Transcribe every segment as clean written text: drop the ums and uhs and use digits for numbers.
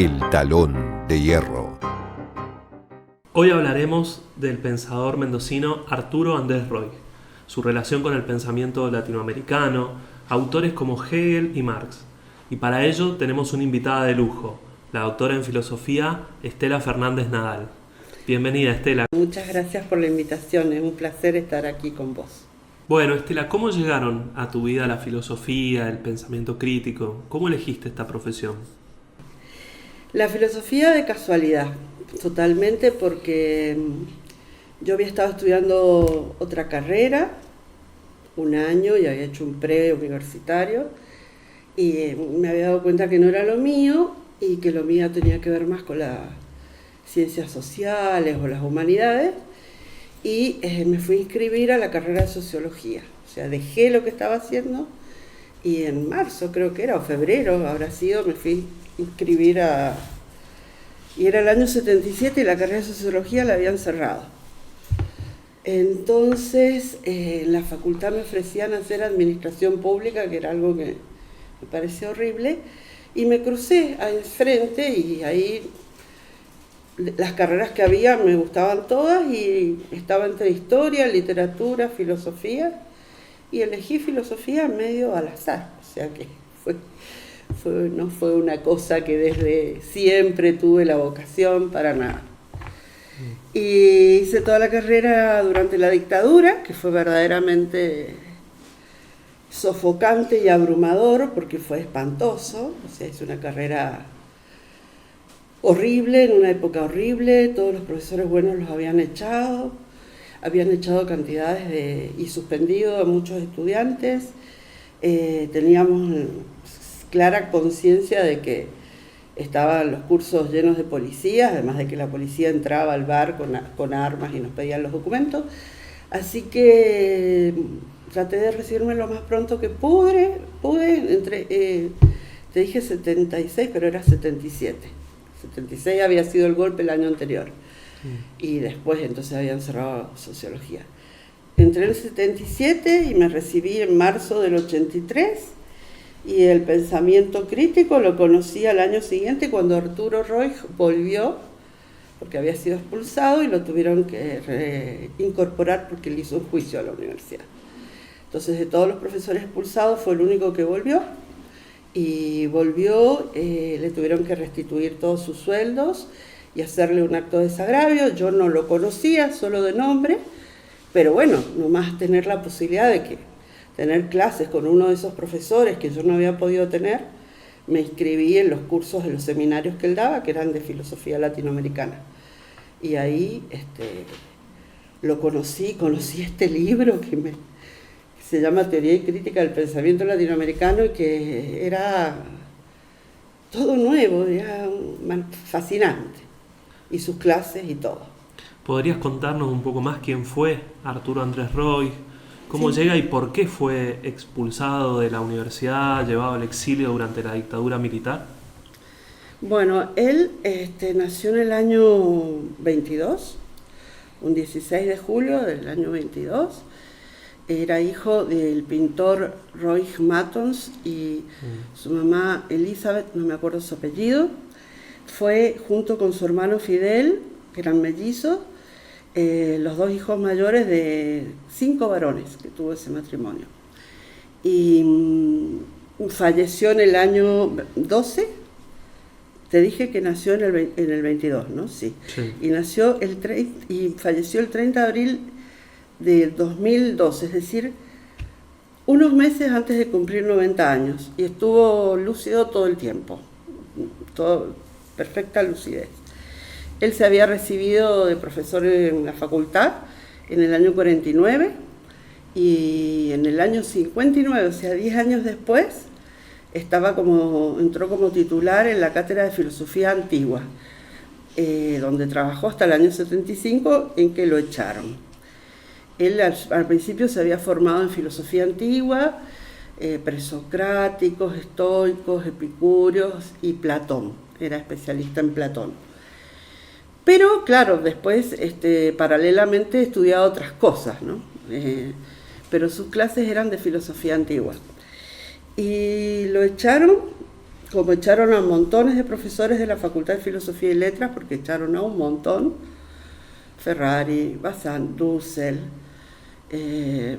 El Talón de Hierro. Hoy hablaremos del pensador mendocino Arturo Andrés Roig, su relación con el pensamiento latinoamericano, autores como Hegel y Marx. Y para ello tenemos una invitada de lujo, la doctora en filosofía Estela Fernández Nadal. Bienvenida, Estela. Muchas gracias por la invitación, es un placer estar aquí con vos. Bueno, Estela, ¿cómo llegaron a tu vida la filosofía, el pensamiento crítico? ¿Cómo elegiste esta profesión? La filosofía de casualidad, totalmente, porque yo había estado estudiando otra carrera, un año, y había hecho un pre-universitario, y me había dado cuenta que no era lo mío, y que lo mío tenía que ver más con las ciencias sociales o las humanidades, y me fui a inscribir a la carrera de sociología. O sea, dejé lo que estaba haciendo, y en marzo creo que era, o febrero habrá sido, me fui a inscribir y era el año 77 y la carrera de sociología la habían cerrado. Entonces, en la facultad me ofrecían hacer administración pública, que era algo que me parecía horrible, y me crucé ahí enfrente, y ahí las carreras que había me gustaban todas, y estaba entre historia, literatura, filosofía, y elegí filosofía medio al azar, o sea que no fue una cosa que desde siempre tuve la vocación, para nada. Y hice toda la carrera durante la dictadura, que fue verdaderamente sofocante y abrumador, porque fue espantoso. O sea, hice una carrera horrible, en una época horrible, todos los profesores buenos los habían echado cantidades y suspendido a muchos estudiantes. Teníamos clara conciencia de que estaban los cursos llenos de policías, además de que la policía entraba al bar con armas y nos pedían los documentos. Así que traté de recibirme lo más pronto que pude te dije 76, pero era 77. 76 había sido el golpe el año anterior. Y después entonces habían cerrado sociología. Entré en el 77 y me recibí en marzo del 83, y el pensamiento crítico lo conocí al año siguiente, cuando Arturo Roig volvió, porque había sido expulsado y lo tuvieron que incorporar porque le hizo un juicio a la universidad. Entonces, de todos los profesores expulsados fue el único que volvió, y le tuvieron que restituir todos sus sueldos y hacerle un acto de desagravio. Yo no lo conocía, solo de nombre, pero bueno, nomás tener la posibilidad de tener clases con uno de esos profesores que yo no había podido tener, me inscribí en los cursos de los seminarios que él daba, que eran de filosofía latinoamericana. Y ahí lo conocí este libro que se llama Teoría y Crítica del Pensamiento Latinoamericano, y que era todo nuevo, era fascinante, y sus clases y todo. ¿Podrías contarnos un poco más quién fue Arturo Andrés Roig? ¿Cómo llega y por qué fue expulsado de la universidad, llevado al exilio durante la dictadura militar? Bueno, él nació en el año 22, un 16 de julio del año 22. Era hijo del pintor Roig Matons y su mamá Elizabeth, no me acuerdo su apellido. Fue junto con su hermano Fidel, que eran mellizos, los dos hijos mayores de 5 varones que tuvo ese matrimonio. Y falleció en el año 12, te dije que nació en el 22, ¿no? Sí. Y falleció el 30 de abril de 2012, es decir, unos meses antes de cumplir 90 años, y estuvo lúcido todo el tiempo, perfecta lucidez. Él se había recibido de profesor en la facultad en el año 49, y en el año 59, o sea, 10 años después, entró como titular en la cátedra de filosofía antigua, donde trabajó hasta el año 75, en que lo echaron. Él al principio se había formado en filosofía antigua, presocráticos, estoicos, epicúreos y Platón, era especialista en Platón. Pero claro, después paralelamente estudiaba otras cosas, ¿no? Pero sus clases eran de filosofía antigua. Y lo echaron como echaron a montones de profesores de la Facultad de Filosofía y Letras, porque echaron a un montón, Ferrari, Bazán, Dussel,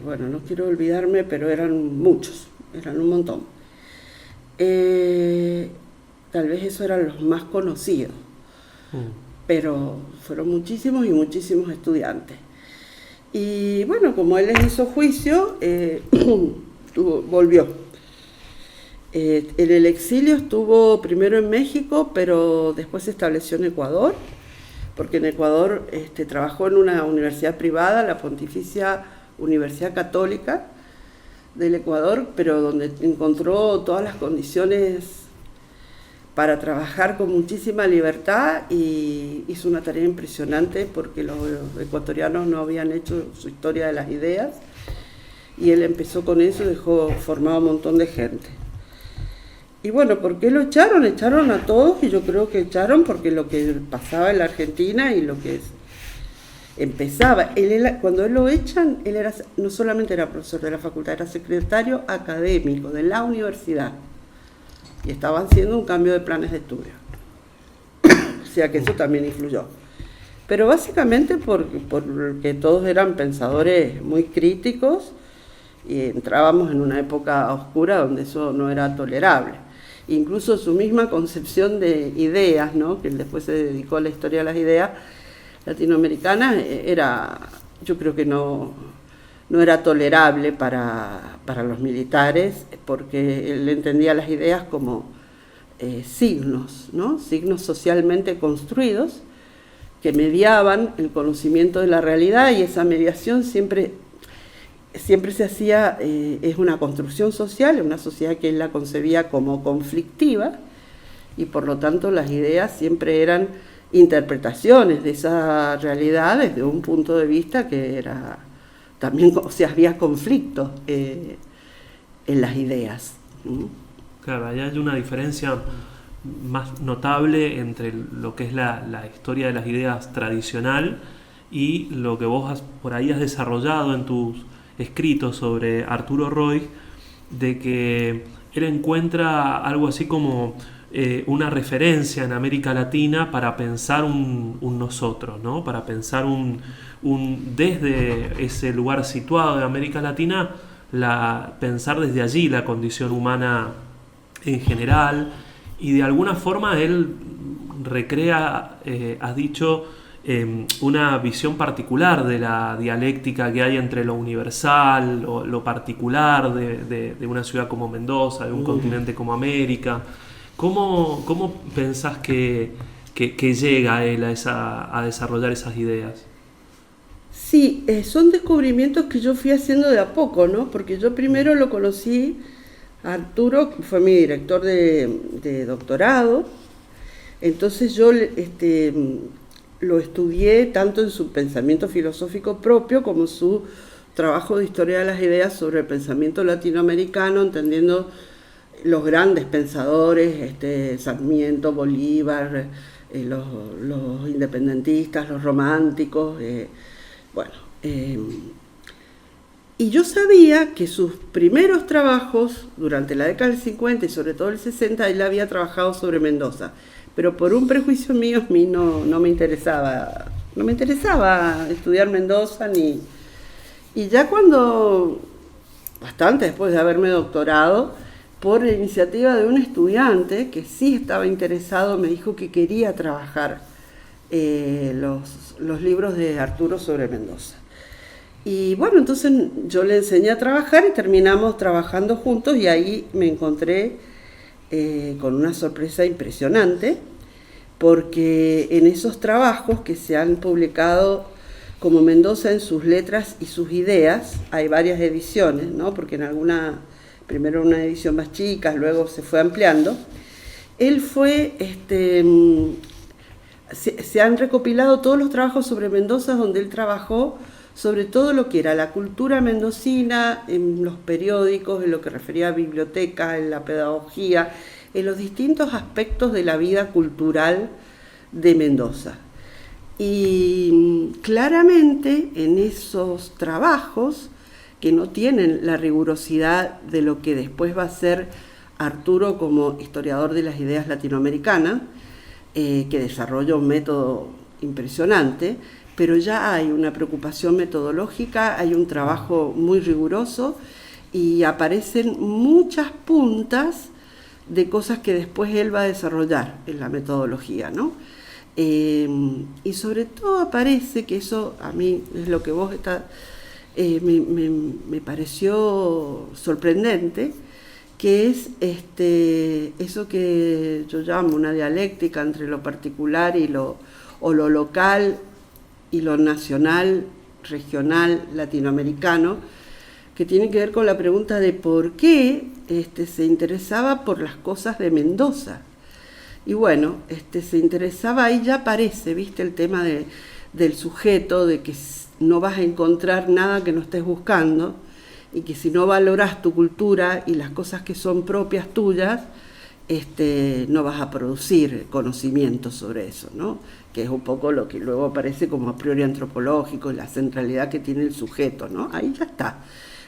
bueno, no quiero olvidarme, pero eran muchos, eran un montón. Tal vez esos eran los más conocidos, pero fueron muchísimos y muchísimos estudiantes. Y bueno, como él les hizo juicio, volvió. En el exilio estuvo primero en México, pero después se estableció en Ecuador, porque en Ecuador trabajó en una universidad privada, la Pontificia Universidad Católica del Ecuador, pero donde encontró todas las condiciones para trabajar con muchísima libertad, y hizo una tarea impresionante porque los ecuatorianos no habían hecho su historia de las ideas, y él empezó con eso y dejó formado un montón de gente. Y bueno, ¿por qué lo echaron? Echaron a todos, y yo creo que echaron porque lo que pasaba en la Argentina y lo que empezaba. Cuando él lo echan, él no solamente era profesor de la facultad, era secretario académico de la universidad. Y estaban haciendo un cambio de planes de estudio. O sea que eso también influyó. Pero básicamente porque todos eran pensadores muy críticos, y entrábamos en una época oscura donde eso no era tolerable. Incluso su misma concepción de ideas, ¿no?, que él después se dedicó a la historia de las ideas latinoamericanas, yo creo que no era tolerable para los militares, porque él entendía las ideas como signos, ¿no?, signos socialmente construidos que mediaban el conocimiento de la realidad, y esa mediación siempre se hacía, es una construcción social, una sociedad que él la concebía como conflictiva, y por lo tanto las ideas siempre eran interpretaciones de esa realidad desde un punto de vista que era también, o sea, había conflicto en las ideas. Claro, ahí hay una diferencia más notable entre lo que es la historia de las ideas tradicional y lo que vos por ahí has desarrollado en tus escritos sobre Arturo Roig, de que él encuentra algo así como una referencia en América Latina para pensar un nosotros, ¿no? Para pensar desde ese lugar situado de América Latina, pensar desde allí la condición humana en general, y de alguna forma él recrea, has dicho, una visión particular de la dialéctica que hay entre lo universal, lo particular de una ciudad como Mendoza, de un continente como América. ¿Cómo pensás que llega él a desarrollar esas ideas? Sí, son descubrimientos que yo fui haciendo de a poco, ¿no? Porque yo primero lo conocí a Arturo, que fue mi director de doctorado. Entonces yo lo estudié tanto en su pensamiento filosófico propio como en su trabajo de historia de las ideas sobre el pensamiento latinoamericano, entendiendo los grandes pensadores, Sarmiento, Bolívar, los independentistas, los románticos, y yo sabía que sus primeros trabajos, durante la década del 50 y sobre todo el 60, él había trabajado sobre Mendoza, pero por un prejuicio mío, a mí no me interesaba estudiar Mendoza, y ya bastante después de haberme doctorado, por la iniciativa de un estudiante que sí estaba interesado, me dijo que quería trabajar los libros de Arturo sobre Mendoza. Y bueno, entonces yo le enseñé a trabajar y terminamos trabajando juntos, y ahí me encontré con una sorpresa impresionante, porque en esos trabajos que se han publicado como Mendoza en sus letras y sus ideas, hay varias ediciones, ¿no? Porque primero una edición más chica, luego se fue ampliando. Él se han recopilado todos los trabajos sobre Mendoza, donde él trabajó sobre todo lo que era la cultura mendocina, en los periódicos, en lo que refería a bibliotecas, en la pedagogía, en los distintos aspectos de la vida cultural de Mendoza. Y claramente en esos trabajos, que no tienen la rigurosidad de lo que después va a ser Arturo como historiador de las ideas latinoamericanas, que desarrolla un método impresionante, pero ya hay una preocupación metodológica, hay un trabajo muy riguroso y aparecen muchas puntas de cosas que después él va a desarrollar en la metodología, ¿no? Y sobre todo aparece, que eso a mí es lo que vos me pareció sorprendente, que es eso que yo llamo una dialéctica entre lo particular y lo local y lo nacional, regional, latinoamericano, que tiene que ver con la pregunta de por qué se interesaba por las cosas de Mendoza. Y bueno, se interesaba, ahí ya aparece, ¿viste? El tema del sujeto, de que no vas a encontrar nada que no estés buscando, y que si no valoras tu cultura y las cosas que son propias tuyas, no vas a producir conocimiento sobre eso, ¿no? Que es un poco lo que luego aparece como a priori antropológico, la centralidad que tiene el sujeto, ¿no? Ahí ya está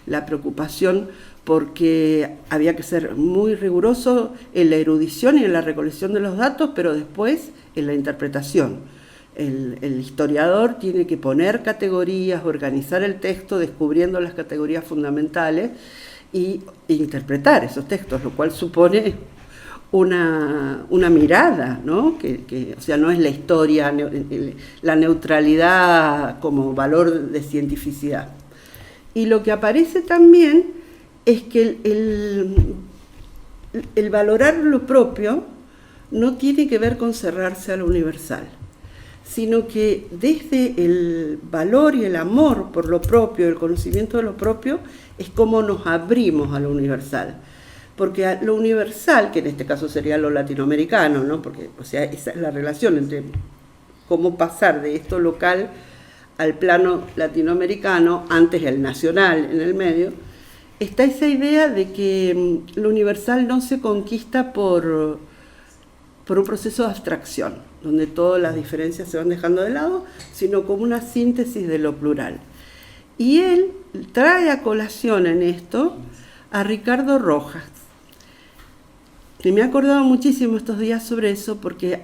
la preocupación, porque había que ser muy riguroso en la erudición y en la recolección de los datos, pero después en la interpretación. El historiador tiene que poner categorías, organizar el texto, descubriendo las categorías fundamentales e interpretar esos textos, lo cual supone una mirada, ¿no? O sea, no es la historia, la neutralidad como valor de cientificidad. Y lo que aparece también es que el valorar lo propio no tiene que ver con cerrarse a lo universal, sino que desde el valor y el amor por lo propio, el conocimiento de lo propio, es como nos abrimos a lo universal. Porque a lo universal, que en este caso sería lo latinoamericano, ¿no? Porque, o sea, esa es la relación entre cómo pasar de esto local al plano latinoamericano, antes el nacional en el medio, está esa idea de que lo universal no se conquista por un proceso de abstracción, donde todas las diferencias se van dejando de lado, sino como una síntesis de lo plural. Y él trae a colación en esto a Ricardo Rojas. Y me he acordado muchísimo estos días sobre eso, porque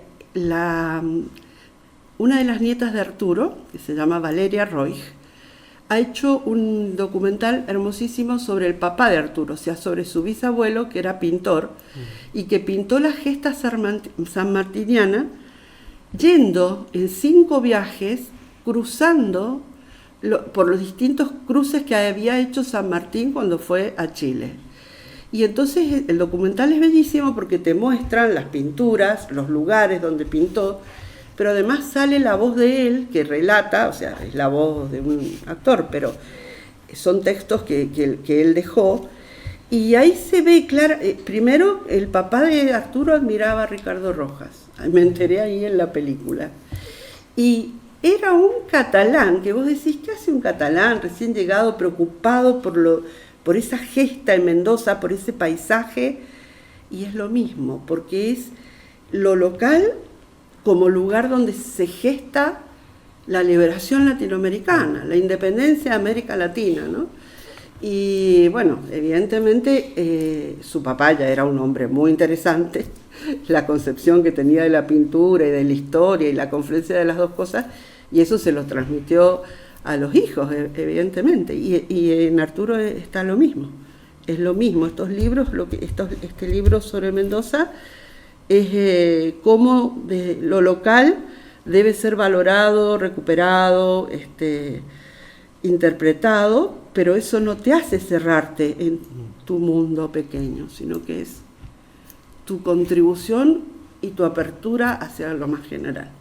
una de las nietas de Arturo, que se llama Valeria Roig, ha hecho un documental hermosísimo sobre el papá de Arturo, o sea, sobre su bisabuelo, que era pintor, y que pintó la gesta sanmartiniana, yendo en 5 viajes, cruzando por los distintos cruces que había hecho San Martín cuando fue a Chile. Y entonces el documental es bellísimo porque te muestran las pinturas, los lugares donde pintó, pero además sale la voz de él que relata, o sea, es la voz de un actor, pero son textos que él dejó, y ahí se ve claro, primero el papá de Arturo admiraba a Ricardo Rojas, me enteré ahí en la película, y era un catalán, que vos decís, ¿qué hace un catalán recién llegado, preocupado por esa gesta en Mendoza, por ese paisaje? Y es lo mismo, porque es lo local como lugar donde se gesta la liberación latinoamericana, la independencia de América Latina, ¿no? Y bueno, evidentemente su papá ya era un hombre muy interesante, la concepción que tenía de la pintura y de la historia y la confluencia de las dos cosas, y eso se lo transmitió a los hijos, evidentemente, y en Arturo está lo mismo, es lo mismo, estos libros, este libro sobre Mendoza es cómo de lo local debe ser valorado, recuperado, interpretado, pero eso no te hace cerrarte en tu mundo pequeño, sino que es tu contribución y tu apertura hacia lo más general.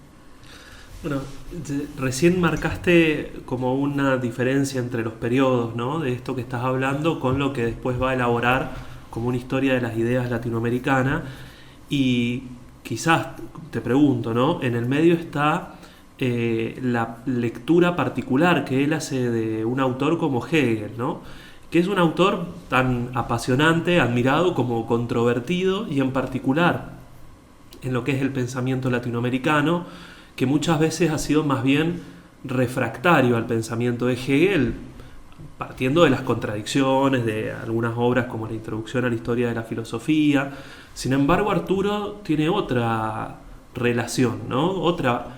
Bueno, recién marcaste como una diferencia entre los periodos, ¿no? De esto que estás hablando con lo que después va a elaborar como una historia de las ideas latinoamericanas. Y quizás, te pregunto, ¿no? En el medio está la lectura particular que él hace de un autor como Hegel, ¿no? Que es un autor tan apasionante, admirado como controvertido, y en particular en lo que es el pensamiento latinoamericano, que muchas veces ha sido más bien refractario al pensamiento de Hegel, partiendo de las contradicciones de algunas obras como la Introducción a la Historia de la Filosofía. Sin embargo, Arturo tiene otra relación, ¿no? Otra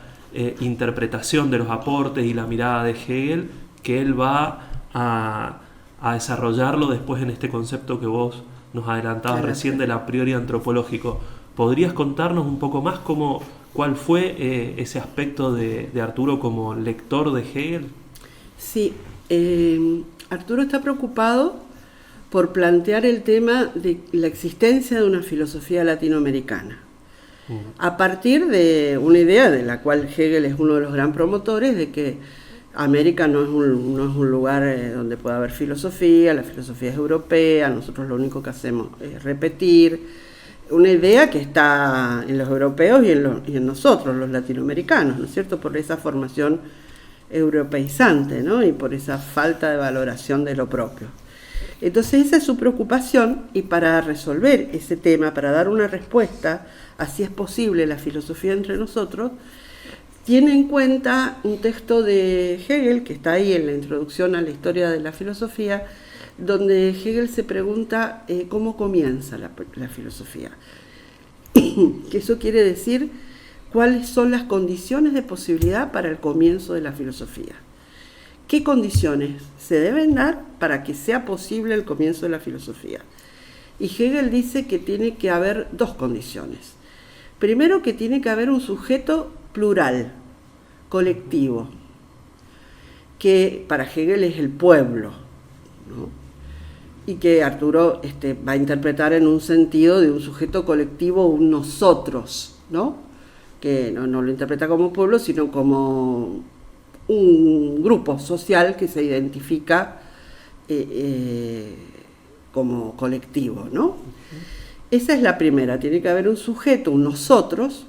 interpretación de los aportes y la mirada de Hegel, que él va a desarrollarlo después en este concepto que vos nos adelantabas recién del a priori antropológico. ¿Podrías contarnos un poco más cuál fue ese aspecto de Arturo como lector de Hegel? Sí, Arturo está preocupado por plantear el tema de la existencia de una filosofía latinoamericana, a partir de una idea de la cual Hegel es uno de los gran promotores, de que América no es un lugar donde pueda haber filosofía, la filosofía es europea, nosotros lo único que hacemos es repetir, una idea que está en los europeos y en nosotros, los latinoamericanos, ¿no es cierto?, por esa formación europeizante, ¿no?, y por esa falta de valoración de lo propio. Entonces esa es su preocupación, y para resolver ese tema, para dar una respuesta a si es posible la filosofía entre nosotros, tiene en cuenta un texto de Hegel, que está ahí en la introducción a la historia de la filosofía, donde Hegel se pregunta cómo comienza la filosofía. Que eso quiere decir cuáles son las condiciones de posibilidad para el comienzo de la filosofía. ¿Qué condiciones se deben dar para que sea posible el comienzo de la filosofía? Y Hegel dice que tiene que haber dos condiciones. Primero, que tiene que haber un sujeto plural, colectivo, que para Hegel es el pueblo, ¿no? Y que Arturo va a interpretar en un sentido de un sujeto colectivo, un nosotros, ¿no? Que no lo interpreta como pueblo, sino como un grupo social que se identifica como colectivo, ¿no? Esa es la primera, tiene que haber un sujeto, un nosotros,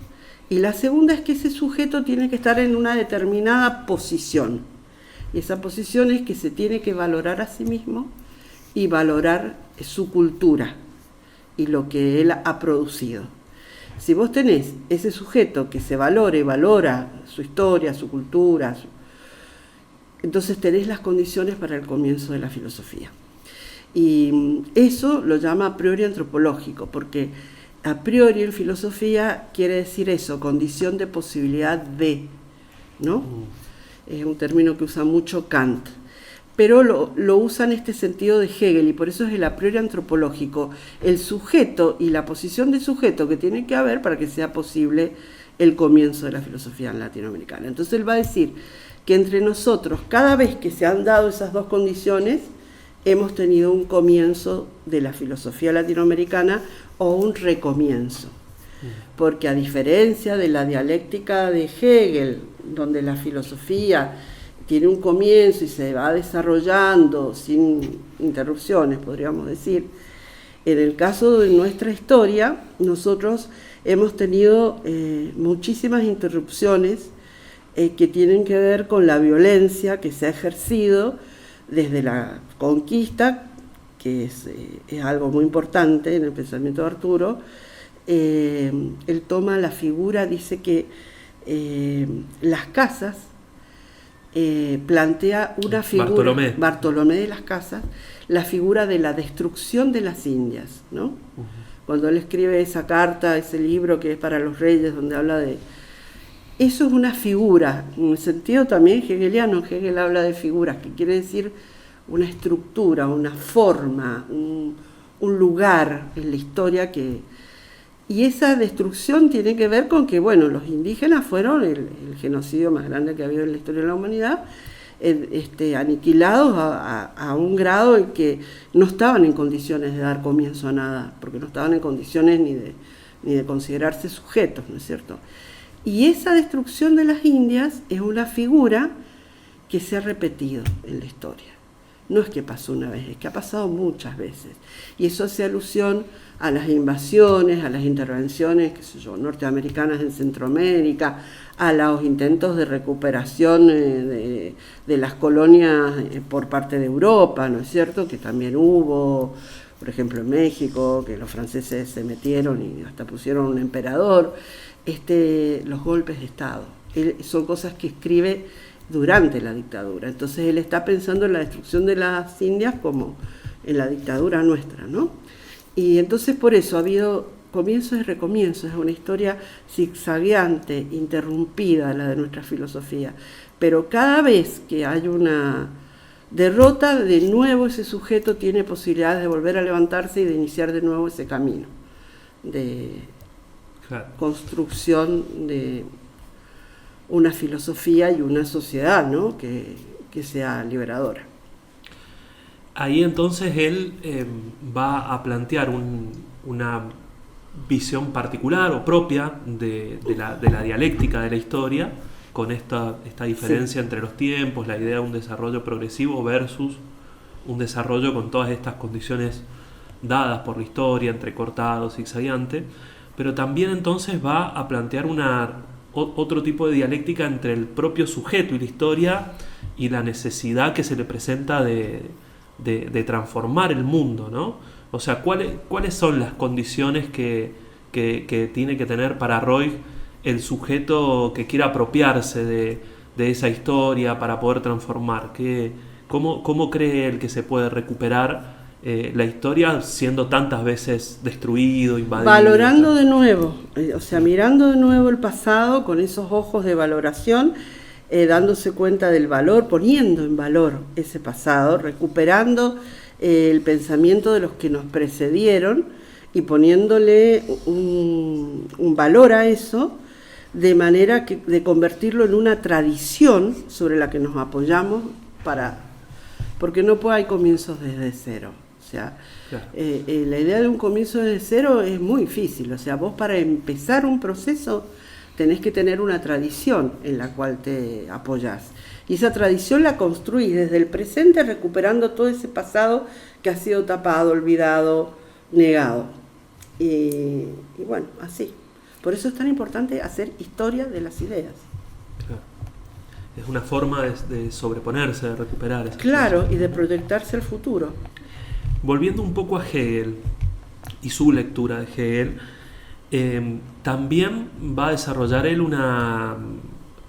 y la segunda es que ese sujeto tiene que estar en una determinada posición, y esa posición es que se tiene que valorar a sí mismo y valorar su cultura y lo que él ha producido. Si vos tenés ese sujeto que se valora su historia, su cultura, entonces tenés las condiciones para el comienzo de la filosofía. Y eso lo llama a priori antropológico, porque a priori en filosofía quiere decir eso, condición de posibilidad de, ¿no? Es un término que usa mucho Kant, pero lo usa en este sentido de Hegel, y por eso es el a priori antropológico, el sujeto y la posición de sujeto que tiene que haber para que sea posible el comienzo de la filosofía latinoamericana. Entonces él va a decir que entre nosotros, cada vez que se han dado esas dos condiciones, hemos tenido un comienzo de la filosofía latinoamericana o un recomienzo. Porque a diferencia de la dialéctica de Hegel, donde la filosofía tiene un comienzo y se va desarrollando sin interrupciones, podríamos decir, en el caso de nuestra historia, nosotros hemos tenido muchísimas interrupciones que tienen que ver con la violencia que se ha ejercido desde la conquista, que es algo muy importante en el pensamiento de Arturo. Él toma la figura, dice que las casas, plantea una figura, Bartolomé de las Casas, la figura de la destrucción de las Indias, ¿no? Uh-huh. Cuando él escribe esa carta, ese libro que es para los reyes, donde habla de... Eso es una figura, en el sentido también hegeliano. Hegel habla de figuras, que quiere decir una estructura, una forma, un lugar en la historia que... Y esa destrucción tiene que ver con que, bueno, los indígenas fueron el genocidio más grande que ha habido en la historia de la humanidad, aniquilados a un grado en que no estaban en condiciones de dar comienzo a nada, porque no estaban en condiciones ni de considerarse sujetos, ¿no es cierto? Y esa destrucción de las Indias es una figura que se ha repetido en la historia. No es que pasó una vez, es que ha pasado muchas veces. Y eso hace alusión a las invasiones, a las intervenciones, qué sé yo, norteamericanas en Centroamérica, a los intentos de recuperación de las colonias por parte de Europa, ¿no es cierto?, que también hubo, por ejemplo en México, que los franceses se metieron y hasta pusieron un emperador, los golpes de Estado. Son cosas que escribe durante la dictadura. Entonces él está pensando en la destrucción de las Indias como en la dictadura nuestra, ¿no? Y entonces por eso ha habido comienzos y recomienzos, es una historia zigzagueante, interrumpida la de nuestra filosofía, pero cada vez que hay una derrota, de nuevo ese sujeto tiene posibilidades de volver a levantarse y de iniciar de nuevo ese camino de construcción de una filosofía y una sociedad, ¿no? que sea liberadora. Ahí entonces él va a plantear una visión particular o propia de la dialéctica de la historia, con esta diferencia entre los tiempos, la idea de un desarrollo progresivo versus un desarrollo con todas estas condiciones dadas por la historia, entrecortado, zigzagueante, pero también entonces va a plantear otro tipo de dialéctica entre el propio sujeto y la historia y la necesidad que se le presenta de transformar el mundo, ¿no? O sea, ¿cuáles son las condiciones que tiene que tener para Roig el sujeto que quiera apropiarse de esa historia para poder transformar? ¿Cómo cree él que se puede recuperar la historia siendo tantas veces destruido, invadido? Valorando de nuevo, o sea, mirando de nuevo el pasado con esos ojos de valoración, dándose cuenta del valor, poniendo en valor ese pasado, recuperando el pensamiento de los que nos precedieron y poniéndole un valor a eso, de manera de convertirlo en una tradición sobre la que nos apoyamos porque no hay comienzos desde cero. O sea, claro. La idea de un comienzo desde cero es muy difícil. O sea, vos para empezar un proceso tenés que tener una tradición en la cual te apoyás. Y esa tradición la construís desde el presente, recuperando todo ese pasado que ha sido tapado, olvidado, negado. Y bueno, así. Por eso es tan importante hacer historia de las ideas. Claro. Es una forma de sobreponerse, de recuperar. Claro, y de proyectarse al futuro. Volviendo un poco a Hegel y su lectura de Hegel, también va a desarrollar él una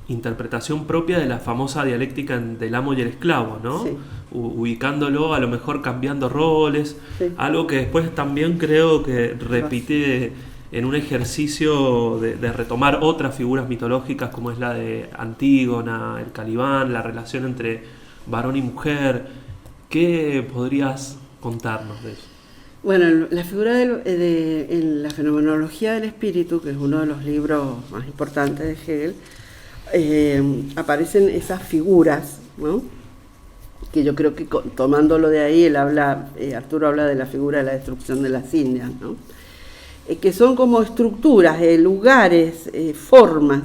interpretación propia de la famosa dialéctica del amo y el esclavo, ¿no? Sí. Ubicándolo, a lo mejor cambiando roles, sí. Algo que después también creo que repite en un ejercicio de retomar otras figuras mitológicas como es la de Antígona, el Calibán, la relación entre varón y mujer. ¿Qué podrías contarnos de eso? Bueno, la figura en la fenomenología del espíritu, que es uno de los libros más importantes de Hegel, aparecen esas figuras, ¿no? Que yo creo que tomándolo de ahí, Arturo habla de la figura de la destrucción de las Indias, ¿no? Que son como estructuras, lugares, formas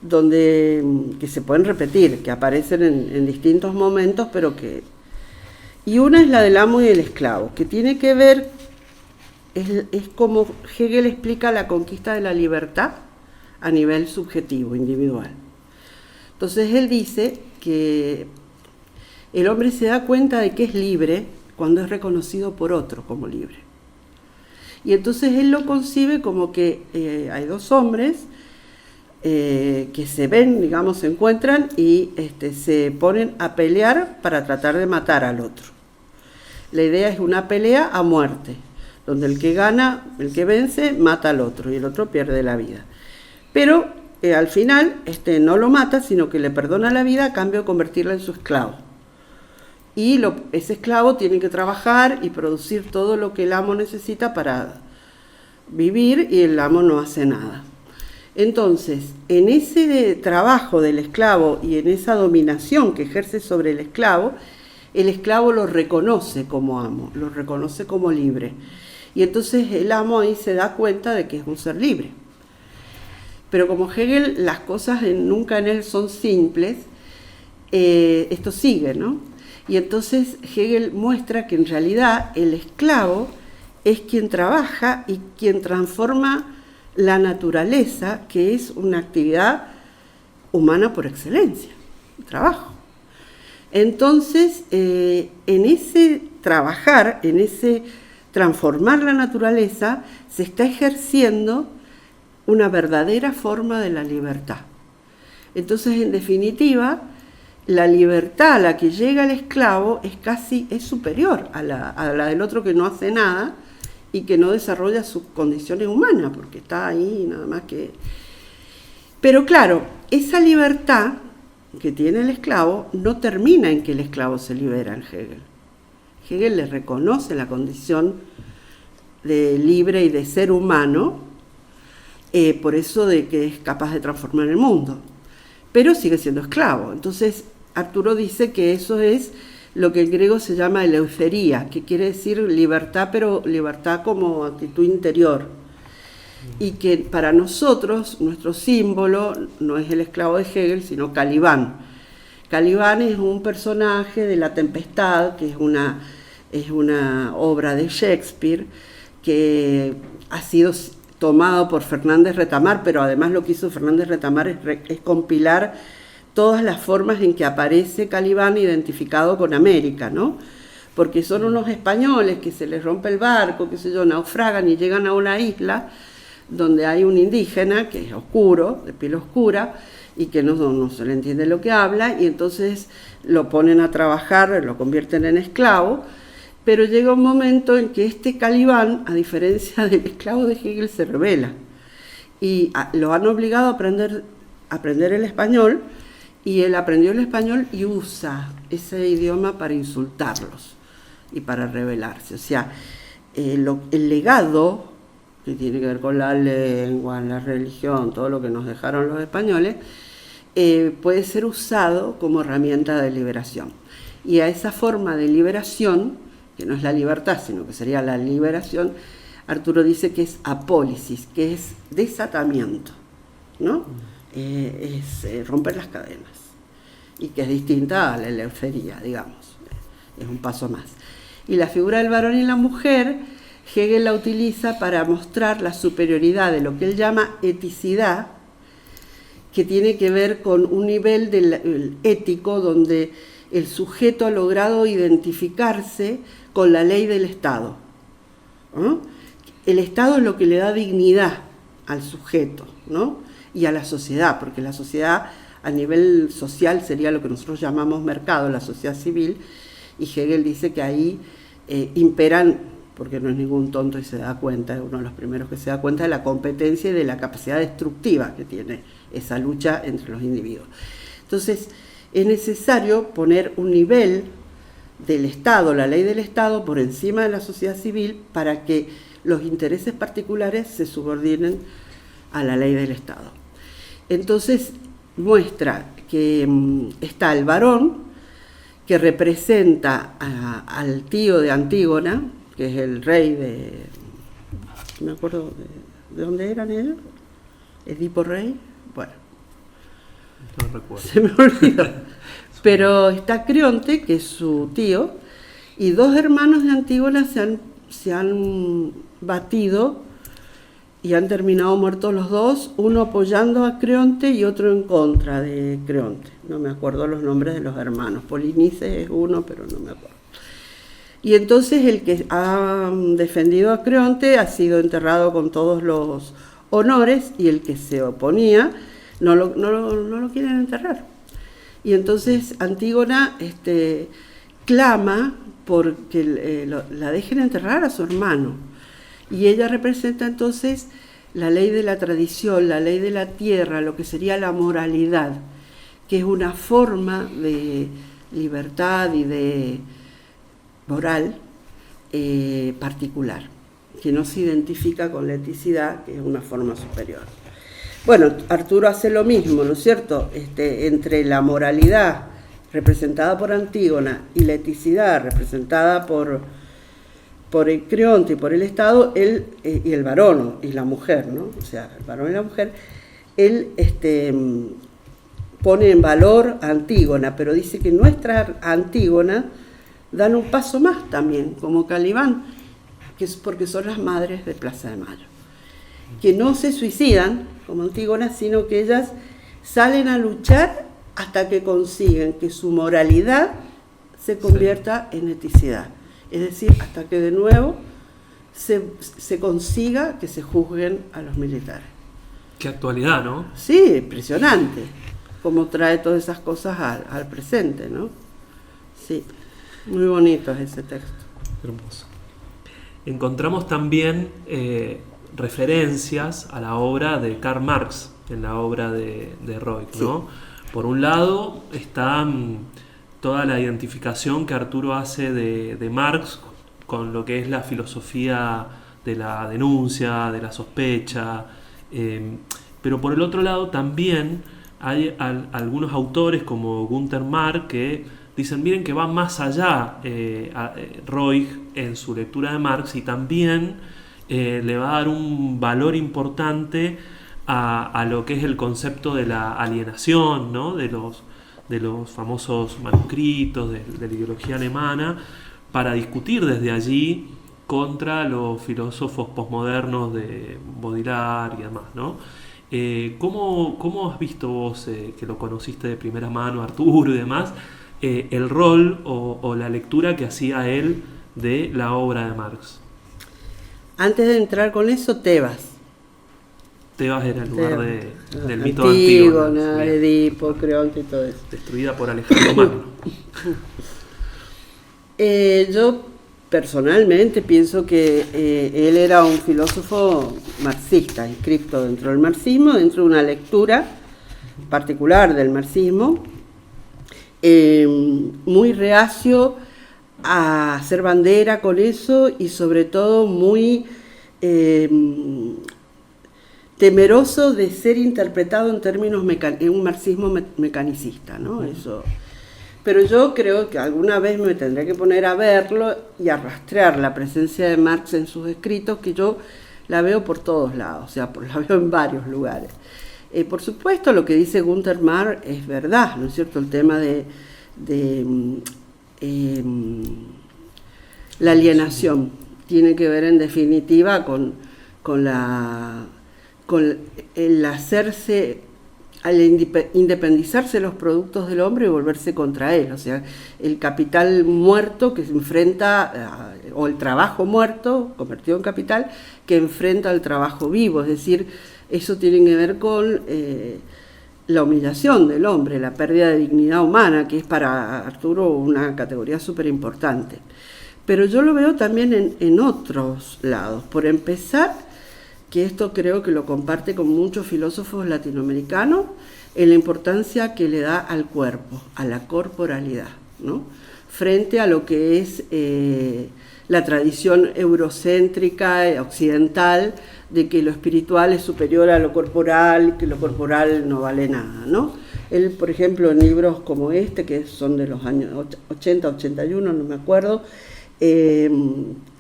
que se pueden repetir, que aparecen en distintos momentos, pero que... Y una es la del amo y el esclavo, que tiene que ver, es como Hegel explica la conquista de la libertad a nivel subjetivo, individual. Entonces él dice que el hombre se da cuenta de que es libre cuando es reconocido por otro como libre. Y entonces él lo concibe como que hay dos hombres que se ven, digamos, se encuentran y se ponen a pelear para tratar de matar al otro. La idea es una pelea a muerte, donde el que gana, el que vence, mata al otro y el otro pierde la vida. Pero al final no lo mata, sino que le perdona la vida a cambio de convertirla en su esclavo. Y ese esclavo tiene que trabajar y producir todo lo que el amo necesita para vivir y el amo no hace nada. Entonces, en ese trabajo del esclavo y en esa dominación que ejerce sobre el esclavo lo reconoce como amo, lo reconoce como libre. Y entonces el amo ahí se da cuenta de que es un ser libre. Pero como Hegel, las cosas nunca en él son simples, esto sigue, ¿no? Y entonces Hegel muestra que en realidad el esclavo es quien trabaja y quien transforma la naturaleza, que es una actividad humana por excelencia, el trabajo. Entonces, en ese trabajar, en ese transformar la naturaleza, se está ejerciendo una verdadera forma de la libertad. Entonces, en definitiva, la libertad a la que llega el esclavo es superior a la del otro que no hace nada y que no desarrolla sus condiciones humanas, porque está ahí nada más que... Pero claro, esa libertad que tiene el esclavo no termina en que el esclavo se libera en Hegel. Hegel le reconoce la condición de libre y de ser humano, por eso de que es capaz de transformar el mundo, pero sigue siendo esclavo. Entonces Arturo dice que eso es lo que en griego se llama eleuthería, que quiere decir libertad, pero libertad como actitud interior. Y que para nosotros, nuestro símbolo no es el esclavo de Hegel, sino Calibán. Calibán es un personaje de La Tempestad, que es una obra de Shakespeare, que ha sido tomado por Fernández Retamar, pero además lo que hizo Fernández Retamar es compilar todas las formas en que aparece Calibán identificado con América, ¿no? Porque son unos españoles que se les rompe el barco, qué sé yo, naufragan y llegan a una isla donde hay un indígena que es oscuro, de piel oscura, y que no se le entiende lo que habla, y entonces lo ponen a trabajar, lo convierten en esclavo, pero llega un momento en que este Calibán, a diferencia del esclavo de Hegel, se rebela, y lo han obligado a aprender el español, y él aprendió el español y usa ese idioma para insultarlos y para rebelarse. O sea, el legado que tiene que ver con la lengua, la religión, todo lo que nos dejaron los españoles, puede ser usado como herramienta de liberación. Y a esa forma de liberación, que no es la libertad, sino que sería la liberación, Arturo dice que es apólisis, que es desatamiento, ¿no? Es romper las cadenas, y que es distinta a la eleutería, digamos, es un paso más. Y la figura del varón y la mujer, Hegel la utiliza para mostrar la superioridad de lo que él llama eticidad, que tiene que ver con un nivel ético donde el sujeto ha logrado identificarse con la ley del Estado, ¿no? El Estado es lo que le da dignidad al sujeto, ¿no? Y a la sociedad, porque la sociedad a nivel social sería lo que nosotros llamamos mercado, la sociedad civil, y Hegel dice que ahí imperan, porque no es ningún tonto y se da cuenta, es uno de los primeros que se da cuenta de la competencia y de la capacidad destructiva que tiene esa lucha entre los individuos. Entonces, es necesario poner un nivel del Estado, la ley del Estado, por encima de la sociedad civil para que los intereses particulares se subordinen a la ley del Estado. Entonces, muestra que está el varón, que representa al tío de Antígona, que es el rey de... no me acuerdo de dónde eran ellos, Edipo Rey, bueno, no recuerdo. Se me olvidó. Pero está Creonte, que es su tío, y dos hermanos de Antígona se han batido y han terminado muertos los dos, uno apoyando a Creonte y otro en contra de Creonte. No me acuerdo los nombres de los hermanos. Polinices es uno, pero no me acuerdo. Y entonces el que ha defendido a Creonte ha sido enterrado con todos los honores, y el que se oponía no lo quieren enterrar. Y entonces Antígona clama porque la dejen enterrar a su hermano. Y ella representa entonces la ley de la tradición, la ley de la tierra, lo que sería la moralidad, que es una forma de libertad y de moral particular, que no se identifica con la eticidad, que es una forma superior. Bueno, Arturo hace lo mismo, ¿no es cierto? Entre la moralidad representada por Antígona y la eticidad representada por el Creonte y por el Estado, él y el varón y la mujer, ¿no? O sea, el varón y la mujer, él pone en valor a Antígona, pero dice que nuestra Antígona dan un paso más también, como Calibán, que es porque son las madres de Plaza de Mayo, que no se suicidan como Antígona, sino que ellas salen a luchar hasta que consiguen que su moralidad se convierta en eticidad. Es decir, hasta que de nuevo se consiga que se juzguen a los militares. Qué actualidad, ¿no? Sí, impresionante. cómo trae todas esas cosas al presente, ¿no? Sí, muy bonito es ese texto. Hermoso. Encontramos también referencias a la obra de Karl Marx en la obra de Roig, ¿no? Sí. Por un lado está toda la identificación que Arturo hace de Marx con lo que es la filosofía de la denuncia, de la sospecha, pero por el otro lado también hay algunos autores como Günther Marx que dicen, miren que va más allá Roig en su lectura de Marx y también le va a dar un valor importante a lo que es el concepto de la alienación, ¿no? de los famosos manuscritos de la ideología alemana, para discutir desde allí contra los filósofos posmodernos de Baudrillard y demás, ¿no? ¿Cómo has visto vos, que lo conociste de primera mano, Arturo y demás, el rol o la lectura que hacía él de la obra de Marx? Antes de entrar con eso, Tebas. Tebas era el lugar del mito antiguo, antiguo. Edipo, Creonte y todo eso. Destruida por Alejandro Magno. Yo personalmente pienso que él era un filósofo marxista, inscripto dentro del marxismo, dentro de una lectura particular del marxismo, muy reacio a hacer bandera con eso y sobre todo muy temeroso de ser interpretado en términos en un marxismo mecanicista, ¿no? Eso. Pero yo creo que alguna vez me tendré que poner a verlo y a rastrear la presencia de Marx en sus escritos, que yo la veo por todos lados, o sea, la veo en varios lugares. Por supuesto, lo que dice Günther Marx es verdad, ¿no es cierto? El tema de la alienación tiene que ver en definitiva con el hacerse, al independizarse los productos del hombre y volverse contra él, o sea, el capital muerto que se enfrenta, o el trabajo muerto, convertido en capital, que enfrenta al trabajo vivo, es decir, eso tiene que ver con la humillación del hombre, la pérdida de dignidad humana, que es para Arturo una categoría súper importante. Pero yo lo veo también en otros lados. Por empezar, que esto creo que lo comparte con muchos filósofos latinoamericanos, en la importancia que le da al cuerpo, a la corporalidad, ¿no? Frente a lo que es la tradición eurocéntrica, occidental, de que lo espiritual es superior a lo corporal, que lo corporal no vale nada, ¿no? Él, por ejemplo, en libros como este, que son de los años 80, 81, no me acuerdo,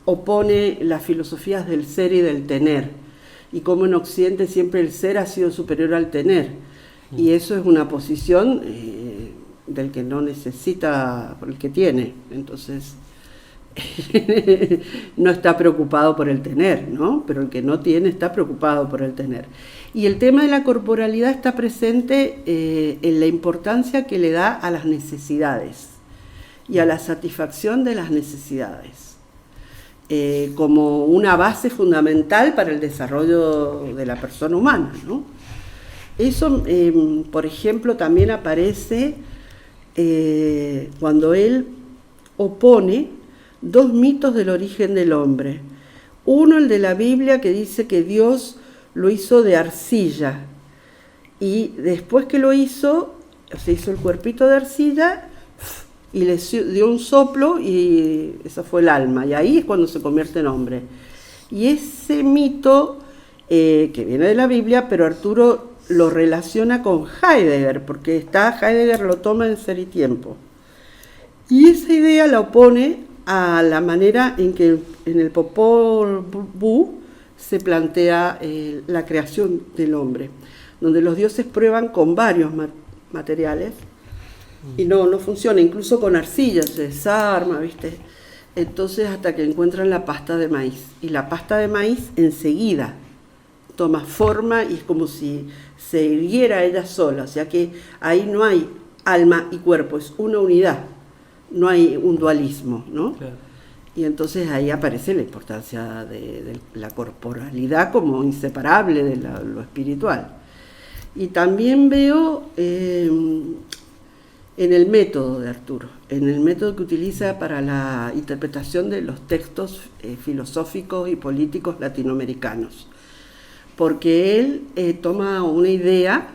opone las filosofías del ser y del tener, y cómo en Occidente siempre el ser ha sido superior al tener, y eso es una posición del que no necesita, por el que tiene, entonces no está preocupado por el tener, ¿no? Pero el que no tiene está preocupado por el tener. Y el tema de la corporalidad está presente en la importancia que le da a las necesidades y a la satisfacción de las necesidades. Como una base fundamental para el desarrollo de la persona humana, ¿no? Eso, por ejemplo, también aparece cuando él opone dos mitos del origen del hombre. Uno, el de la Biblia, que dice que Dios lo hizo de arcilla, y después que lo hizo, se hizo el cuerpito de arcilla y le dio un soplo y esa fue el alma, y ahí es cuando se convierte en hombre. Y ese mito, que viene de la Biblia, pero Arturo lo relaciona con Heidegger, porque Heidegger lo toma en Ser y Tiempo. Y esa idea la opone a la manera en que en el Popol Vuh se plantea la creación del hombre, donde los dioses prueban con varios materiales, y no funciona, incluso con arcilla se desarma, ¿viste? Entonces hasta que encuentran la pasta de maíz, y la pasta de maíz enseguida toma forma y es como si se irguiera ella sola, o sea que ahí no hay alma y cuerpo, es una unidad, no hay un dualismo, ¿no? Claro. Y entonces ahí aparece la importancia de la corporalidad como inseparable de lo espiritual. Y también veo en el método de Arturo, en el método que utiliza para la interpretación de los textos filosóficos y políticos latinoamericanos. Porque él toma una idea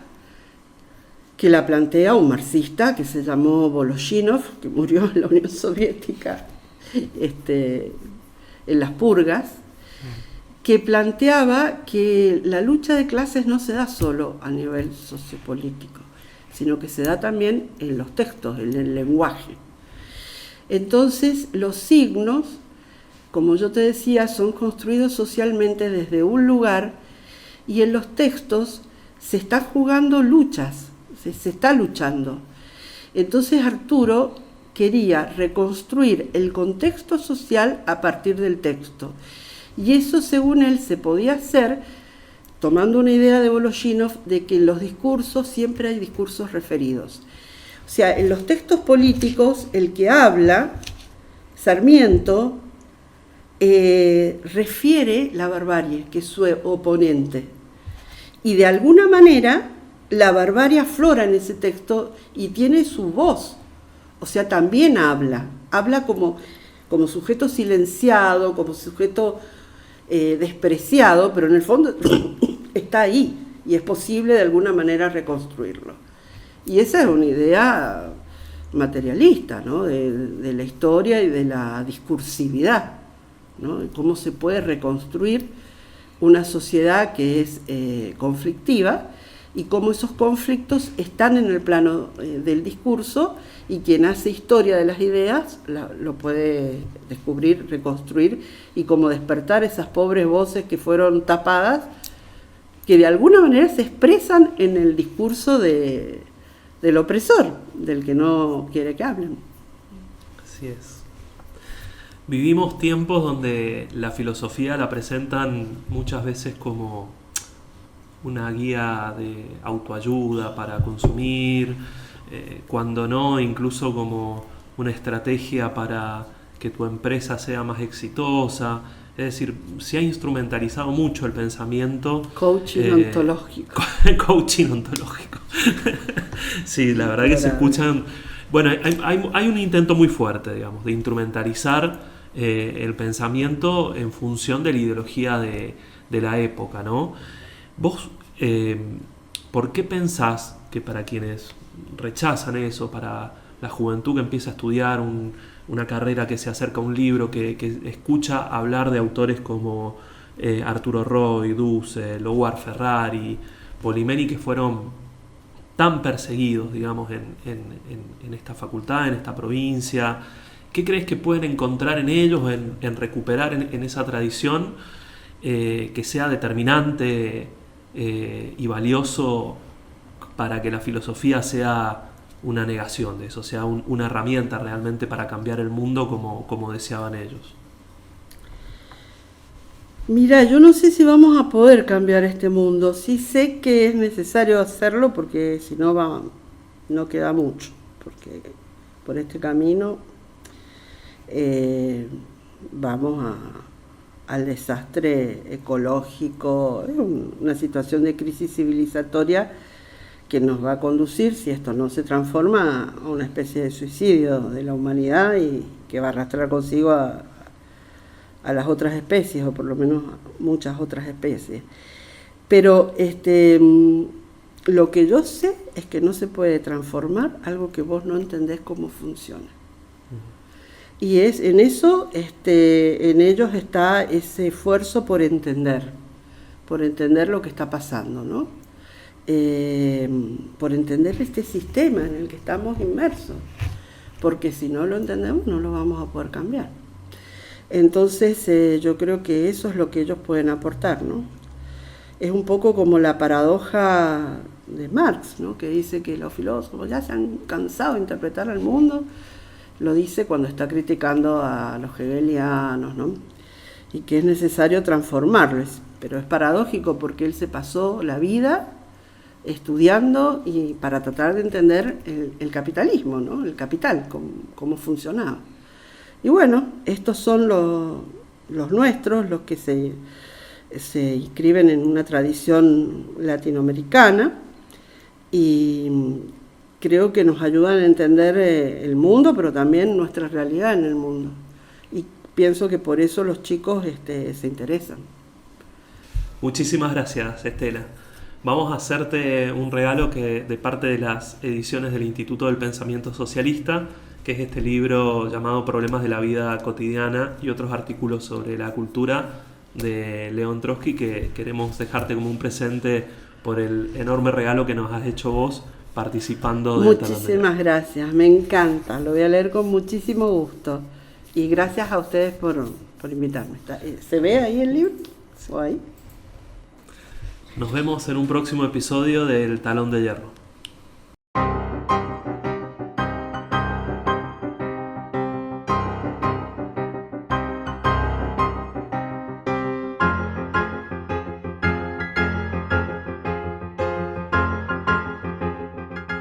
que la plantea un marxista que se llamó Voloshinov, que murió en la Unión Soviética en las purgas, que planteaba que la lucha de clases no se da solo a nivel sociopolítico, sino que se da también en los textos, en el lenguaje. Entonces, los signos, como yo te decía, son construidos socialmente desde un lugar, y en los textos se están jugando luchas, se está luchando. Entonces Arturo quería reconstruir el contexto social a partir del texto. Y eso, según él, se podía hacer tomando una idea de Voloshinov de que en los discursos siempre hay discursos referidos. O sea, en los textos políticos, el que habla, Sarmiento, refiere la barbarie, que es su oponente. Y de alguna manera, la barbarie aflora en ese texto y tiene su voz. O sea, también habla como sujeto silenciado, como sujeto despreciado, pero en el fondo está ahí y es posible de alguna manera reconstruirlo. Y esa es una idea materialista, ¿no? de la historia y de la discursividad, ¿no? Cómo se puede reconstruir una sociedad que es conflictiva y cómo esos conflictos están en el plano del discurso, y quien hace historia de las ideas lo puede descubrir, reconstruir, y cómo despertar esas pobres voces que fueron tapadas, que de alguna manera se expresan en el discurso del opresor, del que no quiere que hablen. Así es. Vivimos tiempos donde la filosofía la presentan muchas veces como una guía de autoayuda para consumir, cuando no, incluso como una estrategia para que tu empresa sea más exitosa. Es decir, se ha instrumentalizado mucho el pensamiento. Coaching ontológico. Coaching ontológico. Sí, la verdad que se escuchan... Bueno, hay un intento muy fuerte, digamos, de instrumentalizar el pensamiento en función de la ideología de la época, ¿no? Vos, ¿por qué pensás que para quienes rechazan eso, para la juventud que empieza a estudiar una carrera, que se acerca a un libro, que escucha hablar de autores como Arturo Roy, Dussel, Howard Ferrari, Polimeni, que fueron tan perseguidos, digamos, en esta facultad, en esta provincia? ¿Qué crees que pueden encontrar en ellos, en recuperar en esa tradición, que sea determinante y valioso para que la filosofía sea una negación de eso, sea una herramienta realmente para cambiar el mundo como deseaban ellos? Mira, yo no sé si vamos a poder cambiar este mundo. Sí sé que es necesario hacerlo, porque si no no queda mucho, porque por este camino vamos al desastre ecológico. Es una situación de crisis civilizatoria que nos va a conducir, si esto no se transforma, a una especie de suicidio de la humanidad, y que va a arrastrar consigo a las otras especies, o por lo menos muchas otras especies. Pero lo que yo sé es que no se puede transformar algo que vos no entendés cómo funciona. Y es en eso, en ellos está ese esfuerzo por entender lo que está pasando, ¿no? Por entender este sistema en el que estamos inmersos, porque si no lo entendemos no lo vamos a poder cambiar. Entonces yo creo que eso es lo que ellos pueden aportar, ¿no? Es un poco como la paradoja de Marx, ¿no? Que dice que los filósofos ya se han cansado de interpretar al mundo. Lo dice cuando está criticando a los hegelianos, ¿no? Y que es necesario transformarlos. Pero es paradójico, porque él se pasó la vida estudiando y para tratar de entender el capitalismo, ¿no? El capital, cómo funcionaba. Y bueno, estos son los nuestros, los que se inscriben en una tradición latinoamericana, y creo que nos ayudan a entender el mundo, pero también nuestra realidad en el mundo. Y pienso que por eso los chicos se interesan. Muchísimas gracias, Estela. Vamos a hacerte un regalo que de parte de las ediciones del Instituto del Pensamiento Socialista, que es este libro llamado Problemas de la Vida Cotidiana y otros artículos sobre la cultura de León Trotsky, que queremos dejarte como un presente por el enorme regalo que nos has hecho vos participando del Talón de Hierro. Muchísimas gracias, me encanta, lo voy a leer con muchísimo gusto. Y gracias a ustedes por invitarme. ¿Se ve ahí el libro? ¿O ahí? Nos vemos en un próximo episodio del Talón de Hierro.